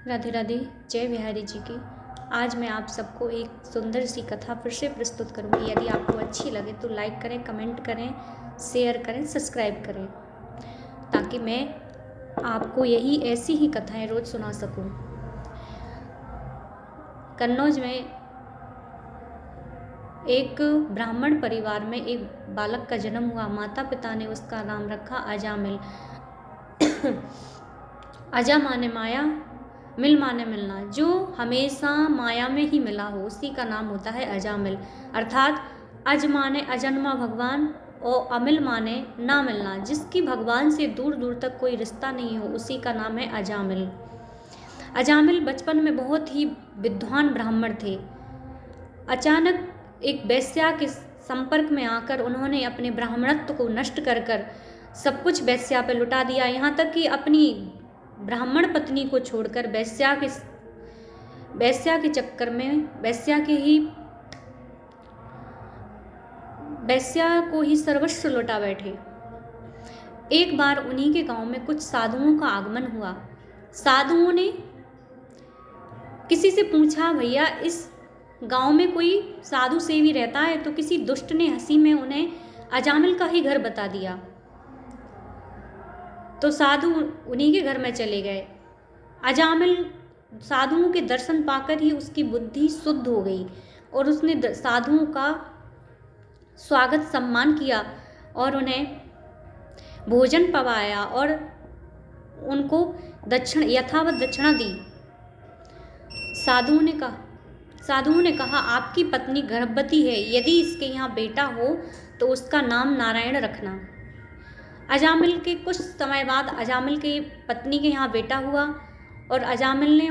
राधे राधे। जय बिहारी जी की। आज मैं आप सबको एक सुंदर सी कथा फिर से प्रस्तुत करूंगी। यदि आपको अच्छी लगे तो लाइक करें, कमेंट करें, शेयर करें, सब्सक्राइब करें, ताकि मैं आपको यही ऐसी ही कथाएं रोज सुना सकूं। कन्नौज में एक ब्राह्मण परिवार में एक बालक का जन्म हुआ। माता पिता ने उसका नाम रखा अजामिल। अजा माने माया, मिल माने मिलना। जो हमेशा माया में ही मिला हो उसी का नाम होता है अजामिल। अर्थात अज माने अजन्मा भगवान और अमिल माने ना मिलना। जिसकी भगवान से दूर दूर तक कोई रिश्ता नहीं हो उसी का नाम है अजामिल। अजामिल बचपन में बहुत ही विद्वान ब्राह्मण थे। अचानक एक वेश्या के संपर्क में आकर उन्होंने अपने ब्राह्मणत्व को नष्ट कर कर सब कुछ वेश्या पर लुटा दिया। यहाँ तक कि अपनी ब्राह्मण पत्नी को छोड़कर वेश्या के चक्कर में वेश्या को ही सर्वस्व लुटा बैठे। एक बार उन्हीं के गांव में कुछ साधुओं का आगमन हुआ। साधुओं ने किसी से पूछा, भैया इस गांव में कोई साधु सेवी रहता है? तो किसी दुष्ट ने हंसी में उन्हें अजामिल का ही घर बता दिया। तो साधु उन्हीं के घर में चले गए। अजामिल साधुओं के दर्शन पाकर ही उसकी बुद्धि शुद्ध हो गई और उसने साधुओं का स्वागत सम्मान किया और उन्हें भोजन पवाया और उनको यथावत दक्षिणा दी। साधुओं ने कहा, आपकी पत्नी गर्भवती है। यदि इसके यहाँ बेटा हो तो उसका नाम नारायण रखना। अजामिल के कुछ समय बाद अजामिल की पत्नी के यहाँ बेटा हुआ और अजामिल ने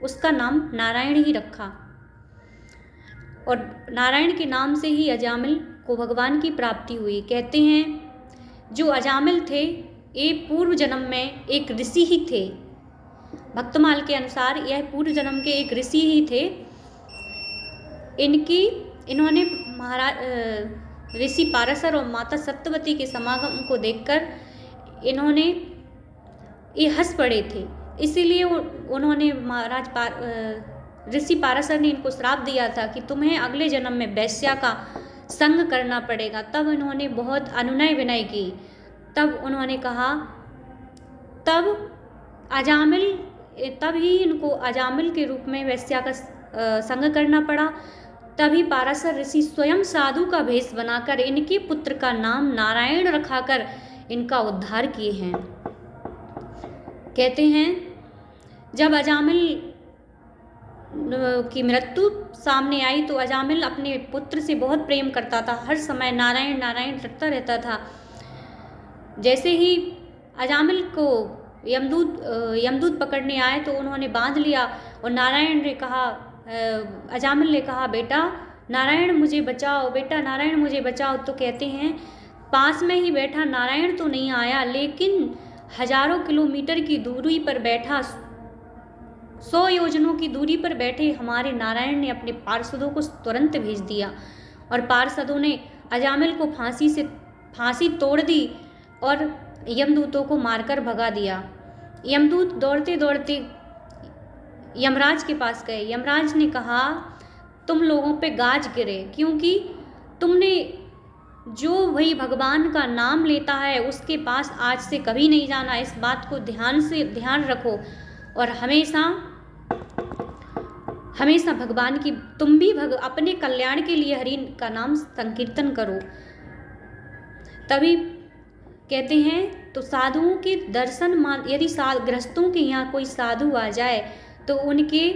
उसका नाम नारायण ही रखा। और नारायण के नाम से ही अजामिल को भगवान की प्राप्ति हुई। कहते हैं जो अजामिल थे ये पूर्व जन्म में एक ऋषि ही थे। भक्तमाल के अनुसार यह पूर्व जन्म के एक ऋषि ही थे। इन्होंने महाराज ऋषि पाराशर और माता सत्यवती के समागम को देखकर ये हंस पड़े थे। इसीलिए उन्होंने ऋषि पाराशर ने इनको श्राप दिया था कि तुम्हें अगले जन्म में वेश्या का संग करना पड़ेगा। तब इन्होंने बहुत अनुनय विनय की। तब उन्होंने कहा, तब ही इनको अजामिल के रूप में वेश्या का संग करना पड़ा। तभी पाराशर ऋषि स्वयं साधु का भेष बनाकर इनके पुत्र का नाम नारायण रखाकर इनका उद्धार किए हैं। कहते हैं जब अजामिल की मृत्यु सामने आई तो अजामिल अपने पुत्र से बहुत प्रेम करता था। हर समय नारायण नारायण रटता रहता था। जैसे ही अजामिल को यमदूत पकड़ने आए तो उन्होंने बांध लिया और अजामिल ने कहा, बेटा नारायण मुझे बचाओ, बेटा नारायण मुझे बचाओ। तो कहते हैं पास में ही बैठा नारायण तो नहीं आया, लेकिन हजारों किलोमीटर की दूरी पर बैठा, 100 योजनों की दूरी पर बैठे हमारे नारायण ने अपने पार्षदों को तुरंत भेज दिया और पार्षदों ने अजामिल को फांसी तोड़ दी और यमदूतों को मारकर भगा दिया। यमदूत दौड़ते दौड़ते यमराज के पास गए। यमराज ने कहा, तुम लोगों पे गाज गिरे, क्योंकि तुमने जो वही भगवान का नाम लेता है उसके पास आज से कभी नहीं जाना। इस बात को ध्यान रखो और हमेशा भगवान की तुम भी अपने कल्याण के लिए हरि का नाम संकीर्तन करो। तभी कहते हैं तो साधुओं के दर्शन यदि गृहस्थों के यहाँ कोई साधु आ जाए तो उनके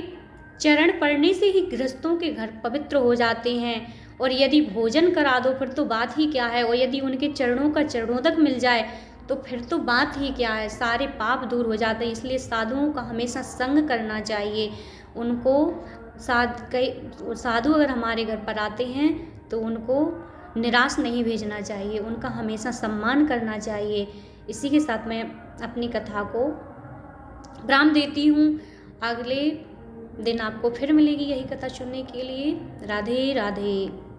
चरण पड़ने से ही गृहस्थों के घर पवित्र हो जाते हैं। और यदि भोजन करा दो फिर तो बात ही क्या है। और यदि उनके चरणों का चरणोदक मिल जाए तो फिर तो बात ही क्या है, सारे पाप दूर हो जाते हैं। इसलिए साधुओं का हमेशा संग करना चाहिए। उनको साधु अगर हमारे घर पर आते हैं तो उनको निराश नहीं भेजना चाहिए, उनका हमेशा सम्मान करना चाहिए। इसी के साथ मैं अपनी कथा को विराम देती हूँ। अगले दिन आपको फिर मिलेगी यही कथा सुनने के लिए। राधे राधे।